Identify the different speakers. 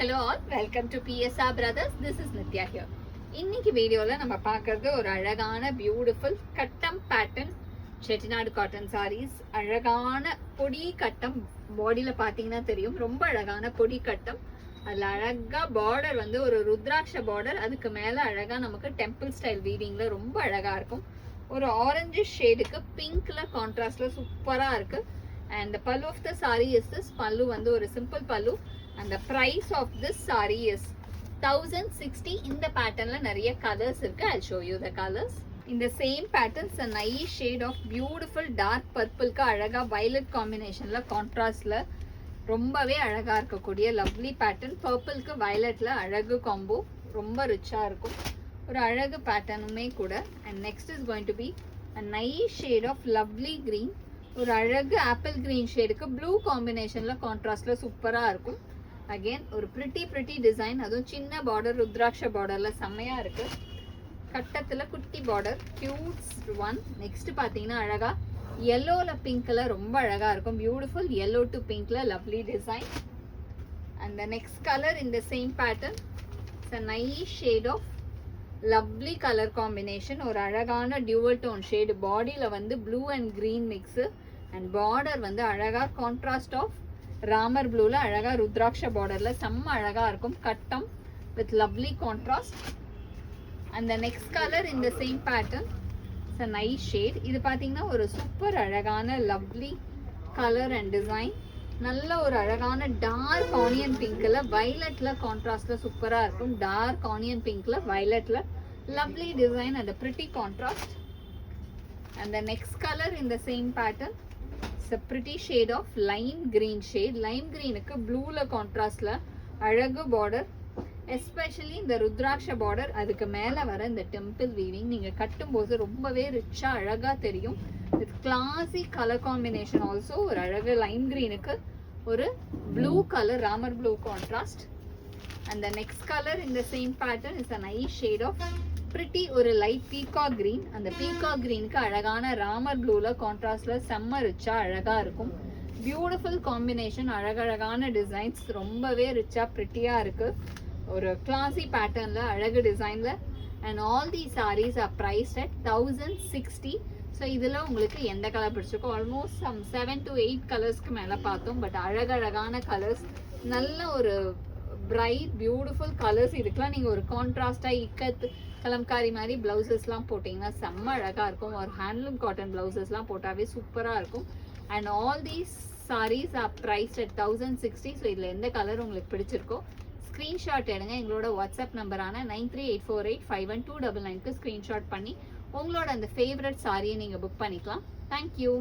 Speaker 1: Hello all, welcome to PSR Brothers. This is Nitya here. இன்னைக்கு வீடியோல நம்ம பார்க்கிறது ஒரு அழகான பியூட்டிஃபுல் கட்டம் பேட்டர்ன் செட்டிநாடு காட்டன் சாரீஸ். அழகான பொடி கட்டம், பாடியில பாத்தீங்கன்னா தெரியும், ரொம்ப அழகான பொடி கட்டம். அதுல அழகா பார்டர் வந்து ஒரு ருத்ராட்ச பார்டர், அதுக்கு மேல அழகா நமக்கு டெம்பிள் ஸ்டைல் வீவிங்ல ரொம்ப அழகா இருக்கும். ஒரு ஆரஞ்சு ஷேடுக்கு பிங்க்ல கான்ட்ராஸ்ட்ல சூப்பரா இருக்கு. And the pallu of the saree is this. Pallu வந்து ஒரு simple pallu. And the price of this saree is 1060. In the pattern la nariya colors irukku. I'll show you the colors. In the same patterns, a nice shade of beautiful dark purple ka alaga violet combination la contrast la ரொம்பவே அழகா இருக்கக்கூடிய lovely pattern. Purple க்கு violet la அழகு combo, ரொம்ப ரிச்சா இருக்கும். ஒரு அழகு பேட்டர்னுமே கூட. And next is going to be a nice shade of lovely green. ஒரு அழகு ஆப்பிள் கிரீன் ஷேடுக்கு ப்ளூ காம்பினேஷன்ல கான்ட்ராஸ்ட்ல சூப்பரா இருக்கும். அகைன் ஒரு பிரிட்டி டிசைன், அதுவும் சின்ன பார்டர் ருத்ராட்ச பார்டர்ல செம்மையா இருக்கு. கட்டத்துல குட்டி பார்டர், கியூட் ஒன். நெக்ஸ்ட் பாத்தீங்கன்னா அழகா yellowல பிங்க்ல ரொம்ப அழகா இருக்கும். பியூட்டிஃபுல் yellow to pinkல lovely design. And the next color in the same pattern, it's a nice shade of lovely color combination. ஒரு அழகான dual tone shade, பாடியில வந்து blue and green mix, and border வந்து அழகா contrast of ராமர் ப்ளூல அழகா ருத்ராட்ச பார்டர்ல செம்ம அழகா இருக்கும். கட்டம் with lovely contrast. And the next color in the same pattern, it's a nice shade. இது பாத்தீங்கன்னா ஒரு சூப்பர் அழகான lovely color and design. நல்ல ஒரு அழகான டார்க் ஆனியன் பிங்க்ல வயலட்ல கான்ட்ராஸ்ட்ல சூப்பரா இருக்கும். டார்க் ஆனியன் பிங்க்ல வயலட்ல lovely design and a pretty contrast. And the next color in the same pattern, it's a pretty shade of lime green shade. Lime green க்கு blueல கான்ட்ராஸ்ட்ல அழகு border, especially இந்த ருத்ராட்ச border, அதுக்கு மேல வர இந்த temple weaving நீங்க கட்டும்போது ரொம்பவே ரிச்சா அழகா தெரியும். With classy color combination also. ஒரு அழகு lime green க்கு ஒரு blue color Ramar blue contrast. And the next color in the same pattern is a nice shade of pretty ஒரு light peacock green. அந்த peacock green க்கு அழகான ராமர் blueல கான்ட்ராஸ்ட்ல செம்ம ரிச்சா அழகா இருக்கும். பியூட்டிஃபுல் காம்பினேஷன், அழகழகான டிசைன்ஸ், ரொம்பவே ரிச்சா பிரிட்டியா இருக்கு. ஒரு கிளாசி பேட்டர்ன்ல அழகு டிசைன்ல. And all these sarees are priced at 1060. So இதில் உங்களுக்கு எந்த கலர் பிடிச்சிருக்கோ, ஆல்மோஸ்ட் 7 to 8 கலர்ஸ்க்கு மேலே பார்த்தோம். பட் அழகழகான கலர்ஸ், நல்ல ஒரு பிரைட் பியூட்டிஃபுல் கலர்ஸ். இதுக்கெலாம் நீங்கள் ஒரு கான்ட்ராஸ்டாக இக்கத் கலம்காரி மாதிரி ப்ளவுசஸ்லாம் போட்டிங்கன்னா செம்ம அழகாக இருக்கும். ஒரு ஹேண்ட்லூம் காட்டன் ப்ளவுசஸ்லாம் போட்டாவே சூப்பராக இருக்கும். And all these sarees are priced at 1060. So இதில் எந்த கலர் உங்களுக்கு பிடிச்சிருக்கோ ஸ்க்ரீன்ஷாட் எடுங்க. எங்களோட வாட்ஸ்அப் நம்பரான 9384851299க்கு ஸ்க்ரீன்ஷாட் பண்ணி உங்களோட அந்த ஃபேவரட் சாரியை நீங்கள் புக் பண்ணிக்கலாம். தேங்க்யூ.